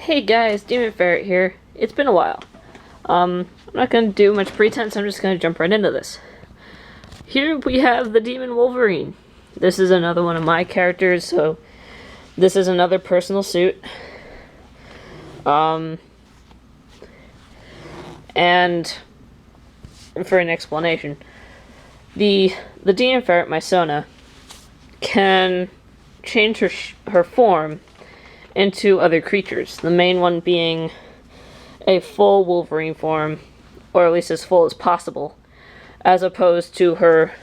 Hey guys, Demon Ferret here. It's been a while. I'm not gonna do much pretense, I'm just gonna jump right into this. Here we have the Demon Wolverine. This is another one of my characters, so this is another personal suit. And for an explanation, the Demon Ferret, my Sona, can change her form into other creatures. The main one being a full Wolverine form, or at least as full as possible, as opposed to her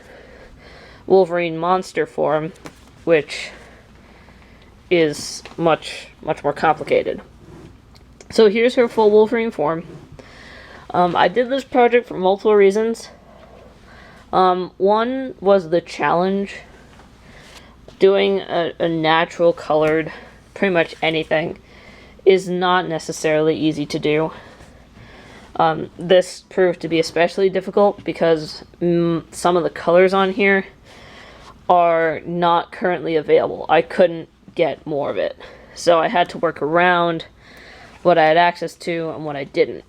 Wolverine monster form, which is much more complicated. So here's her full Wolverine form. I did this project for multiple reasons. One was the challenge. Doing a natural colored pretty much anything is not necessarily easy to do. This proved to be especially difficult because some of the colors on here are not currently available. I couldn't get more of it, so I had to work around what I had access to and what I didn't.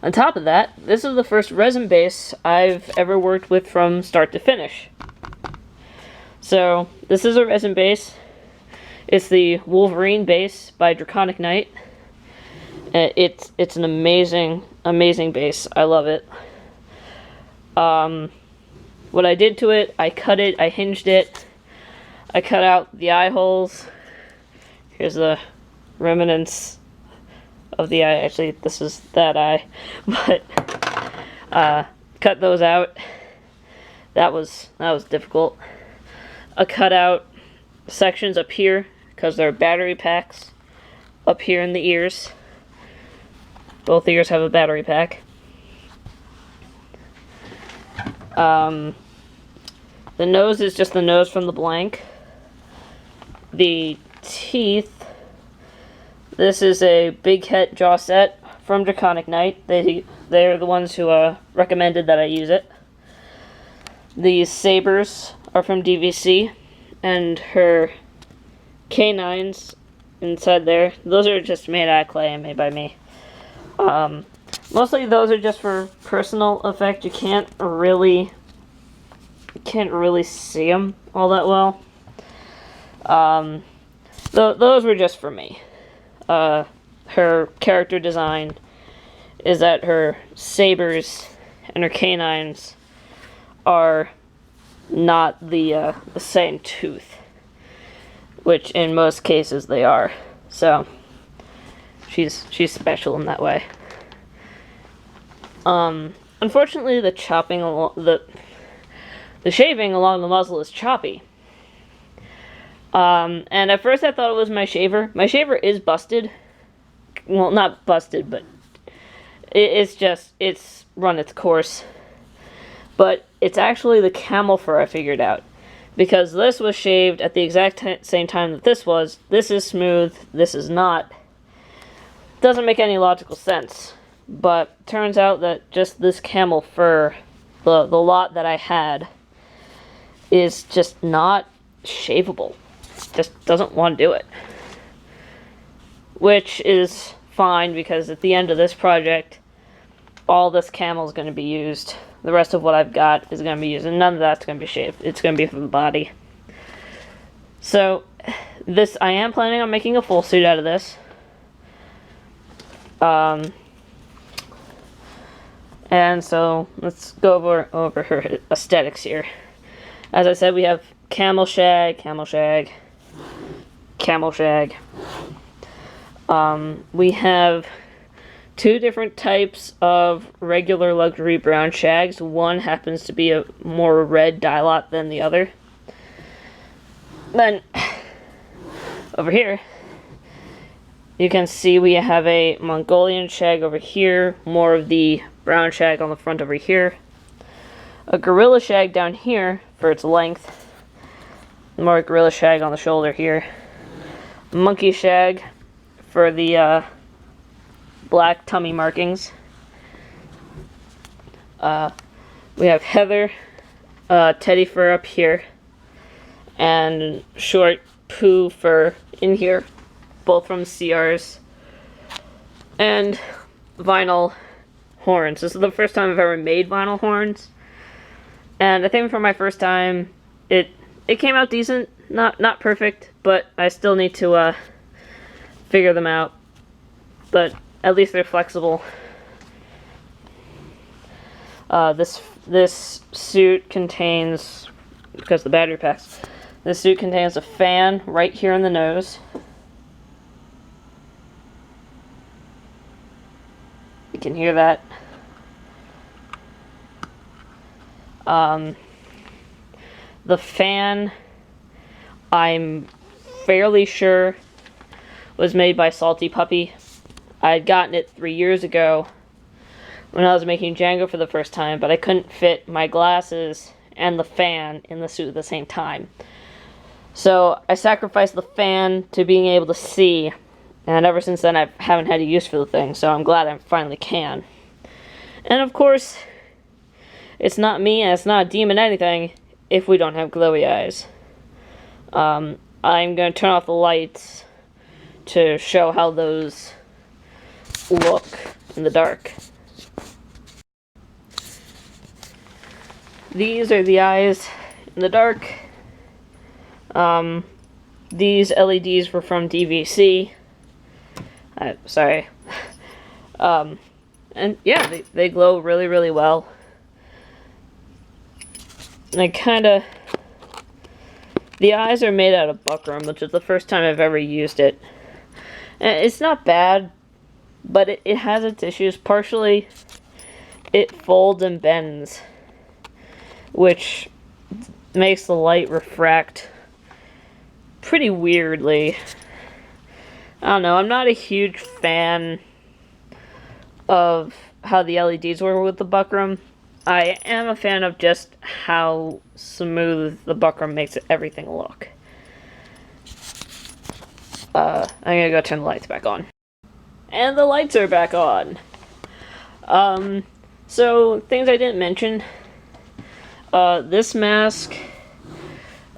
On top of that, this is the first resin base I've ever worked with from start to finish. So this is a resin base. It's the Wolverine base by Draconic Knight. It's an amazing base. I love it. What I did to it, I cut it, I hinged it, I cut out the eye holes. Here's the remnants of the eye. Actually, this is that eye, but cut those out. That was difficult. I cut out sections up here because there are battery packs up here in the ears. Both ears have a battery pack. The nose is just the nose from the blank. The teeth, this is a big head jaw set from Draconic Knight. They're the ones who recommended that I use it. These sabers are from DVC, and her canines inside there, those are just made out of clay and made by me. Mostly those are just for personal effect. You can't really see them all that well. Those were just for me. Her character design is that her sabers and her canines are not the same tooth, which in most cases they are. So she's special in that way. Unfortunately, the shaving along the muzzle is choppy. And at first I thought it was my shaver. My shaver is busted. Well, not busted, but it's run its course. But it's actually the camel fur I figured out. Because this was shaved at the exact same time that this was. This is smooth, this is not. Doesn't make any logical sense. But turns out that just this camel fur, the lot that I had, is just not shaveable. Just doesn't want to do it. Which is fine, because at the end of this project, all this camel is going to be used. The rest of what I've got is going to be used, and none of that's going to be shaved. It's going to be from the body. So, I am planning on making a full suit out of this. And so, let's go over her aesthetics here. As I said, we have camel shag, camel shag, camel shag. We have two different types of regular luxury brown shags. One happens to be a more red dye lot than the other. Then, over here, you can see we have a Mongolian shag over here, more of the brown shag on the front over here. A gorilla shag down here for its length. More gorilla shag on the shoulder here. Monkey shag for the black tummy markings. We have heather, teddy fur up here, and short poo fur in here. both from CRs, and vinyl horns. This is the first time I've ever made vinyl horns, and I think for my first time, it came out decent. Not perfect, but I still need to figure them out. But at least they're flexible. This suit contains, because the battery packs, this suit contains a fan right here in the nose. You can hear that. The fan, I'm fairly sure, was made by Salty Puppy. I had gotten it 3 years ago when I was making Django for the first time, but I couldn't fit my glasses and the fan in the suit at the same time. So I sacrificed the fan to being able to see, and ever since then I haven't had a use for the thing, so I'm glad I finally can. And of course, it's not me and it's not a demon anything if we don't have glowy eyes. I'm going to turn off the lights to show how those look in the dark. These are the eyes in the dark. These LEDs were from DVC. Sorry. And yeah, they glow really, really well. And the eyes are made out of buckram, which is the first time I've ever used it. And it's not bad, but it has its issues. Partially, it folds and bends, which makes the light refract pretty weirdly. I don't know, I'm not a huge fan of how the LEDs were with the buckram. I am a fan of just how smooth the buckram makes everything look. I'm gonna go turn the lights back on. And the lights are back on. So, things I didn't mention. This mask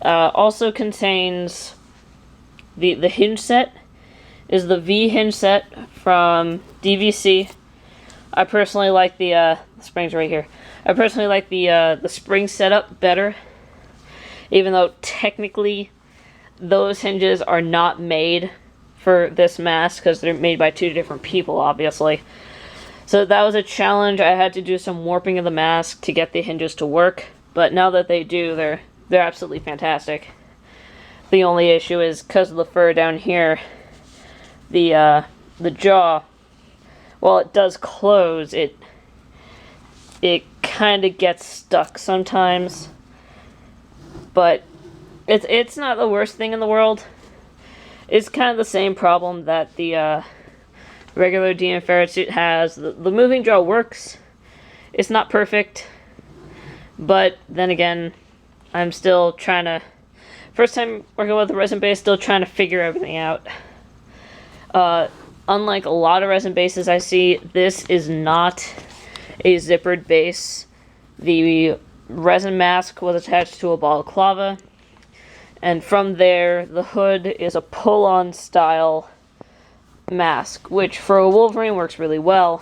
also contains the hinge set. Is the V hinge set from DVC. I personally like the springs right here. I personally like the spring setup better, even though technically those hinges are not made for this mask because they're made by two different people, obviously. So that was a challenge. I had to do some warping of the mask to get the hinges to work, but now that they do, they're absolutely fantastic. The only issue is because of the fur down here, the jaw, while it does close, it kind of gets stuck sometimes. But it's not the worst thing in the world. It's kind of the same problem that the regular DeviantArt suit has. The moving jaw works. It's not perfect, but then again, I'm still trying to. First time working with the resin base, still trying to figure everything out. Unlike a lot of resin bases I see, this is not a zippered base. The resin mask was attached to a balaclava, and from there, the hood is a pull-on style mask, which for a Wolverine works really well,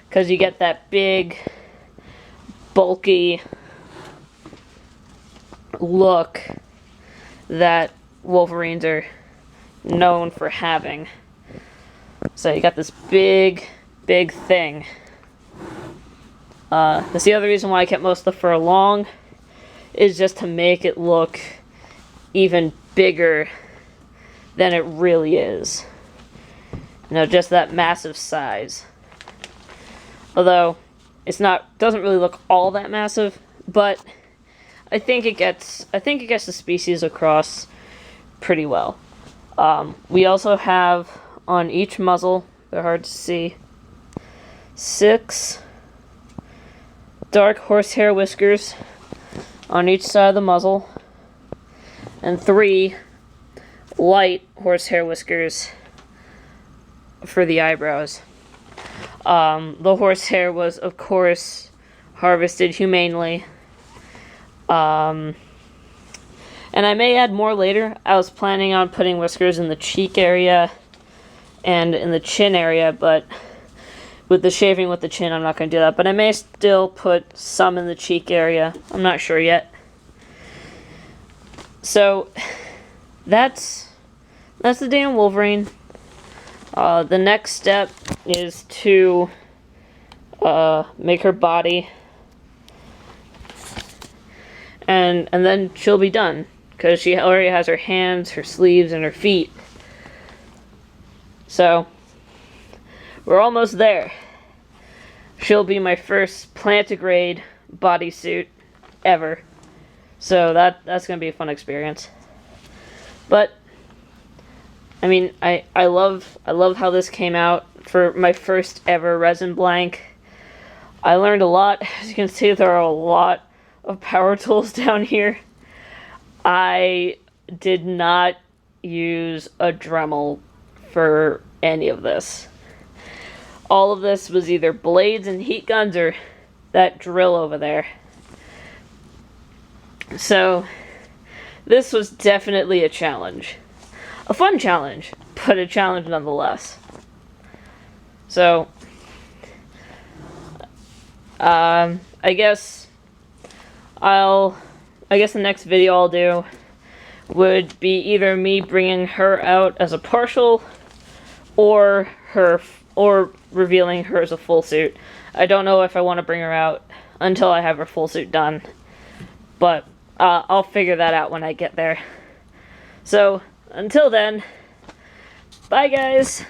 because you get that big, bulky look that Wolverines are known for having. So you got this big thing. That's the other reason why I kept most of the fur long, is just to make it look even bigger than it really is. You know, just that massive size. Although doesn't really look all that massive, but I think it gets the species across pretty well. We also have on each muzzle, they're hard to see, 6 dark horsehair whiskers on each side of the muzzle, and 3 light horsehair whiskers for the eyebrows. The horsehair was, of course, harvested humanely. And I may add more later. I was planning on putting whiskers in the cheek area and in the chin area, but with the shaving with the chin, I'm not going to do that. But I may still put some in the cheek area. I'm not sure yet. So, that's the Demon Wolverine. The next step is to make her body, and then she'll be done, because she already has her hands, her sleeves, and her feet. So we're almost there. She'll be my first plantigrade bodysuit ever, so that's gonna be a fun experience. But I mean, I love how this came out for my first ever resin blank. I learned a lot. As you can see, there are a lot of power tools down here. I did not use a Dremel for any of this. All of this was either blades and heat guns or that drill over there. So this was definitely a challenge. A fun challenge, but a challenge nonetheless. So, I guess the next video I'll do would be either me bringing her out as a partial, or revealing her as a full suit. I don't know if I want to bring her out until I have her full suit done, but I'll figure that out when I get there. So, until then, bye guys!